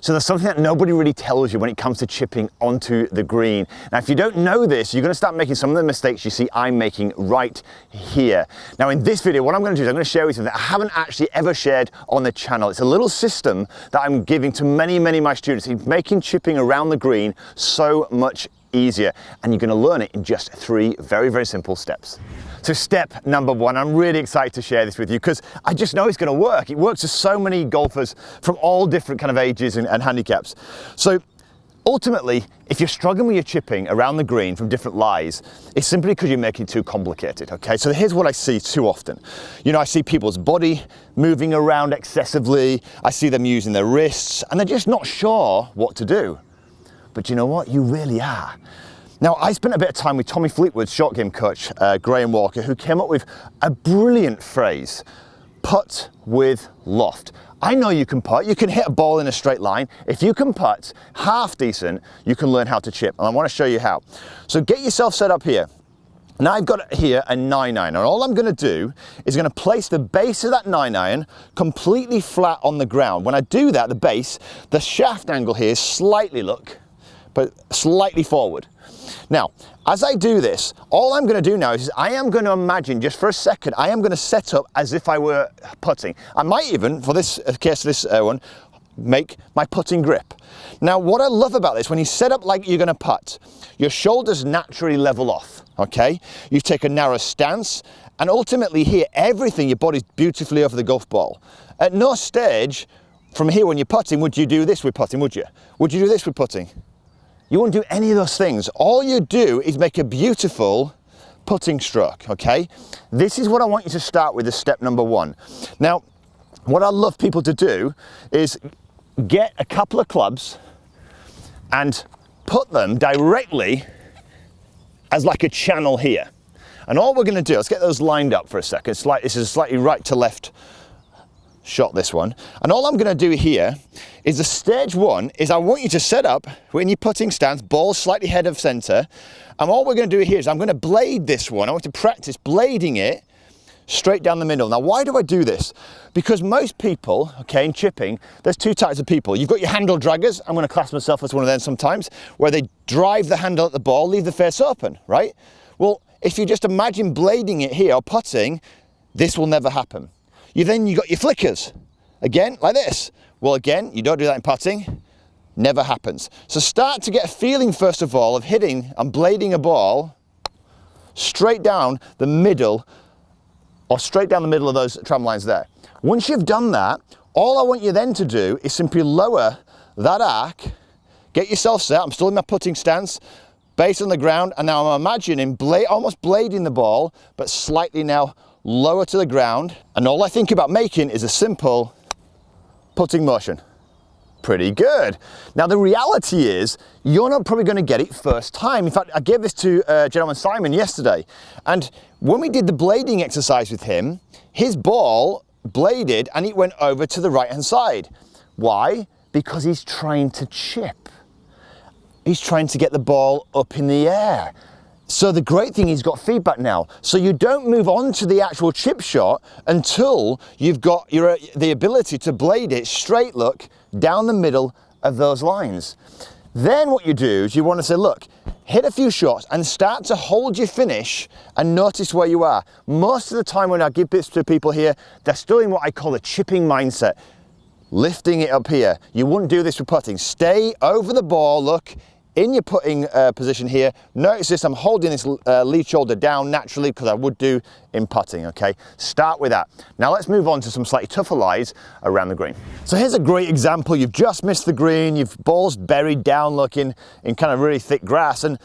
So there's something that nobody really tells you when it comes to chipping onto the green. Now, if you don't know this, you're going to start making some of the mistakes you see I'm making right here. Now, in this video, what I'm going to do is I'm going to share with you that I haven't actually ever shared on the channel. It's a little system that I'm giving to many of my students. It's making chipping around the green so much easier, and you're going to learn it in just 3 very simple steps. So step number 1, I'm really excited to share this with you because I just know it's going to work. It works for so many golfers from all different kind of ages and handicaps. So ultimately, if you're struggling with your chipping around the green from different lies, it's simply because you're making it too complicated, okay? So here's what I see too often. You know, I see people's body moving around excessively, I see them using their wrists, and they're just not sure what to do. But you know what? You really are. Now, I spent a bit of time with Tommy Fleetwood's short game coach, Graham Walker, who came up with a brilliant phrase, putt with loft. I know you can putt, you can hit a ball in a straight line. If you can putt half decent, you can learn how to chip. And I want to show you how. So get yourself set up here. Now I've got here a 9-iron, and all I'm going to do is going to place the base of that 9-iron completely flat on the ground. When I do that, the base, the shaft angle here is slightly, look, but slightly forward. Now, as I do this, all I'm going to do now is I am going to imagine, just for a second, I am going to set up as if I were putting. I might even, for this case, this one, make my putting grip. Now, what I love about this, when you set up like you're going to putt, your shoulders naturally level off, okay? You take a narrow stance, and ultimately here, everything, your body's beautifully over the golf ball. At no stage from here when you're putting, would you do this with putting, would you? Would you do this with putting? You won't do any of those things. All you do is make a beautiful putting stroke, okay? This is what I want you to start with as step number 1. Now, what I love people to do is get a couple of clubs and put them directly as like a channel here. And all we're gonna do, let's get those lined up for a second. This is a slightly right to left shot, this one. And all I'm going to do here is the stage 1 is I want you to set up when you're putting stance, ball slightly head of center. And all we're going to do here is I'm going to blade this one. I want to practice blading it straight down the middle. Now, why do I do this? Because most people, okay, in chipping, there's 2 types of people. You've got your handle draggers. I'm going to class myself as one of them sometimes, where they drive the handle at the ball, leave the face open, right? Well, if you just imagine blading it here or putting, this will never happen. You got your flickers, again, like this. Well, again, you don't do that in putting, never happens. So start to get a feeling, first of all, of hitting and blading a ball straight down the middle, or straight down the middle of those tram lines there. Once you've done that, all I want you then to do is simply lower that arc, get yourself set. I'm still in my putting stance, base on the ground, and now I'm imagining almost blading the ball, but slightly now lower to the ground, and all I think about making is a simple putting motion. Pretty good. Now the reality is you're not probably going to get it first time. In fact, I gave this to gentleman Simon yesterday, and when we did the blading exercise with him, his ball bladed and it went over to the right hand side. Why? Because he's trying to chip. He's trying to get the ball up in the air. So the great thing, he's got feedback now. So you don't move on to the actual chip shot until you've got the ability to blade it straight, look, down the middle of those lines. Then what you do is you want to say, look, hit a few shots and start to hold your finish and notice where you are. Most of the time when I give bits to people here, they're still in what I call a chipping mindset. Lifting it up here. You wouldn't do this with putting. Stay over the ball, look, in your putting position here. Notice this, I'm holding this lead shoulder down naturally because I would do in putting, okay? Start with that. Now let's move on to some slightly tougher lies around the green. So here's a great example. You've just missed the green, you've balls buried down looking in kind of really thick grass, and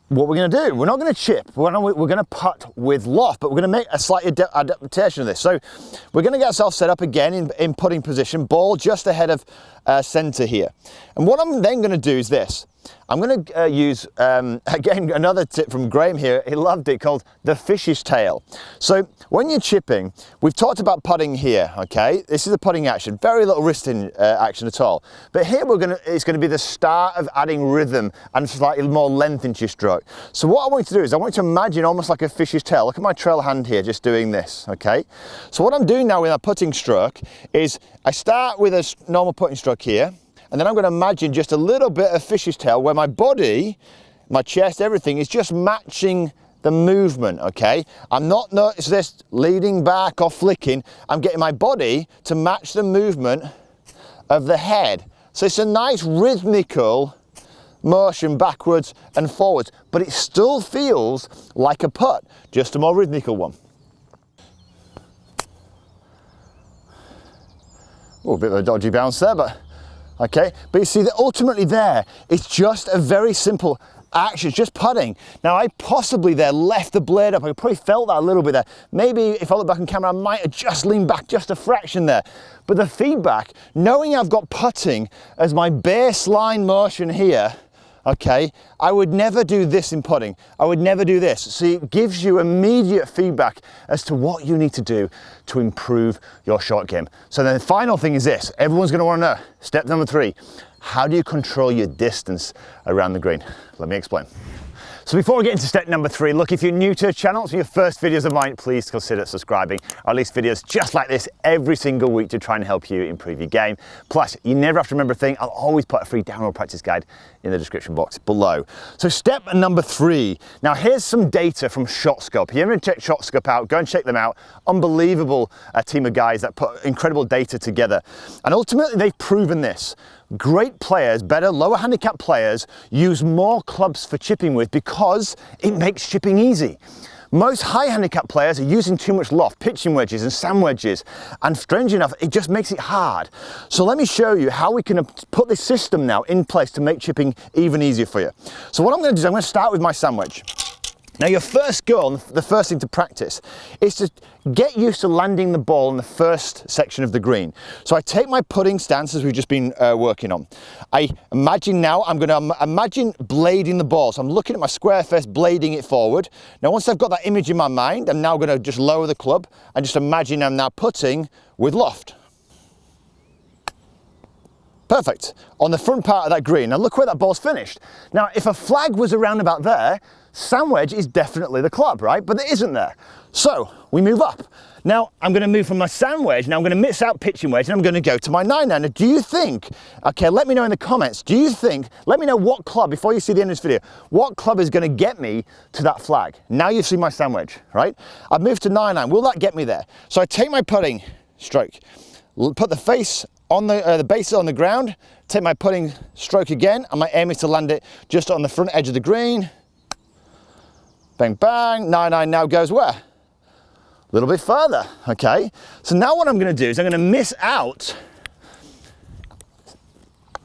what we're going to do, we're not going to chip, we're going to putt with loft, but we're going to make a slight adaptation of this. So we're going to get ourselves set up again in putting position, ball just ahead of center here. And what I'm then going to do is this. I'm going to use, again, another tip from Graham here. He loved it, called the fish's tail. So when you're chipping, we've talked about putting here, okay? This is the putting action, very little wristing action at all. But here it's going to be the start of adding rhythm and slightly more length into your stroke. So what I want you to do is I want you to imagine almost like a fish's tail. Look at my trail hand here, just doing this, okay? So what I'm doing now with my putting stroke is I start with a normal putting stroke here. and then I'm going to imagine just a little bit of fish's tail where my body, my chest, everything is just matching the movement, okay? I'm not notice this leaning back or flicking. I'm getting my body to match the movement of the head. So it's a nice rhythmical motion backwards and forwards, but it still feels like a putt, just a more rhythmical one. Oh, a bit of a dodgy bounce there, but okay. But you see that ultimately there, it's just a very simple action, it's just putting. Now I possibly there left the blade up. I probably felt that a little bit there. Maybe if I look back on camera, I might have just leaned back just a fraction there. But the feedback, knowing I've got putting as my baseline motion here, okay, I would never do this in putting. I would never do this. See, it gives you immediate feedback as to what you need to do to improve your shot game. So then the final thing is this. Everyone's going to want to know. Step number 3. How do you control your distance around the green? Let me explain. So before we get into step number 3, look, if you're new to the channel, it's your first videos of mine, please consider subscribing. I release videos just like this every single week to try and help you improve your game. Plus, you never have to remember a thing. I'll always put a free download practice guide in the description box below. So step number 3. Now here's some data from ShotScope. If you haven't checked ShotScope out, go and check them out. Unbelievable team of guys that put incredible data together. And ultimately they've proven this. Great players, better lower handicap players, use more clubs for chipping with because it makes chipping easy. Most high handicap players are using too much loft, pitching wedges and sand wedges, and strange enough, it just makes it hard. So let me show you how we can put this system now in place to make chipping even easier for you. So what I'm going to do is I'm going to start with my sand wedge. Now your first goal, the first thing to practice, is to get used to landing the ball in the first section of the green. So I take my putting stance as we've just been working on. I imagine now, I'm going to imagine blading the ball. So I'm looking at my square face, blading it forward. Now once I've got that image in my mind, I'm now going to just lower the club and just imagine I'm now putting with loft. Perfect. On the front part of that green. Now look where that ball's finished. Now if a flag was around about there, sand wedge is definitely the club, right? But it isn't there. So we move up. Now I'm going to move from my sand wedge, now I'm going to miss out pitching wedge, and I'm going to go to my 9-iron. Now do you think, okay, let me know in the comments, do you think, let me know what club, before you see the end of this video, what club is going to get me to that flag? Now you see my sand wedge, right? I've moved to 9-iron, will that get me there? So I take my putting stroke, put the face on the base on the ground, take my putting stroke again, and my aim is to land it just on the front edge of the green. Bang, bang, 9-iron now goes where? A little bit further, okay? So now what I'm gonna do is I'm gonna miss out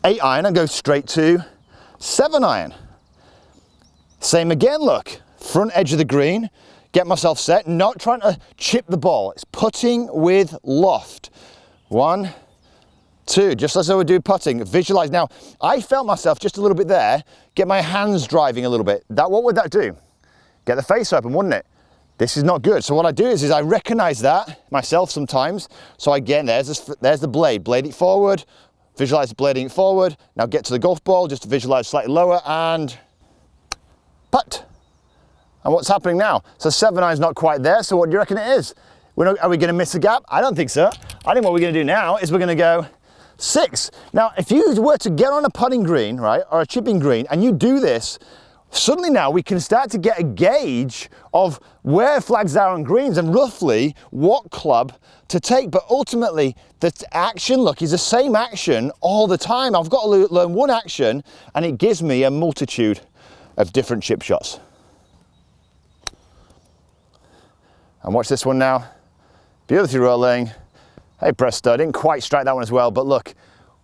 8-iron and go straight to 7-iron. Same again, look, front edge of the green, get myself set, not trying to chip the ball, it's putting with loft. 1, 2, just as I would do putting, visualize. Now, I felt myself just a little bit there, get my hands driving a little bit. What would that do? Get the face open, wouldn't it? This is not good. So what I do is I recognize that myself sometimes. So again, there's the blade. Blade it forward, visualize blading it forward. Now get to the golf ball, just to visualize slightly lower and putt. And what's happening now? So 7-iron's not quite there. So what do you reckon it is? Are we going to miss a gap? I don't think so. I think what we're going to do now is we're going to go 6. Now, if you were to get on a putting green, right, or a chipping green, and you do this, suddenly now we can start to get a gauge of where flags are on greens and roughly what club to take. But ultimately, the action, look, is the same action all the time. I've got to learn one action and it gives me a multitude of different chip shots. And watch this one now. Beautifully rolling. Hey presto, didn't quite strike that one as well, but look,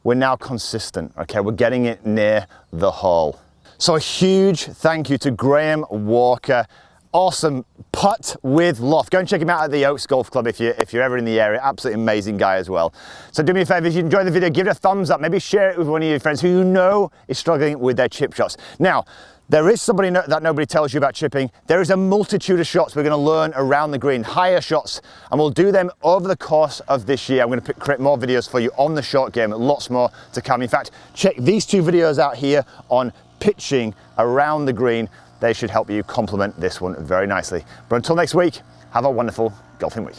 we're now consistent, okay? We're getting it near the hole. So a huge thank you to Graham Walker. Awesome putt with loft. Go and check him out at the Oaks Golf Club if you're ever in the area. Absolutely amazing guy as well. So do me a favor, if you enjoyed the video, give it a thumbs up. Maybe share it with one of your friends who you know is struggling with their chip shots. Now, there is somebody that nobody tells you about chipping. There is a multitude of shots we're going to learn around the green, higher shots, and we'll do them over the course of this year. I'm going to create more videos for you on the short game, lots more to come. In fact, check these 2 videos out here on pitching around the green. They should help you complement this one very nicely. But until next week, have a wonderful golfing week.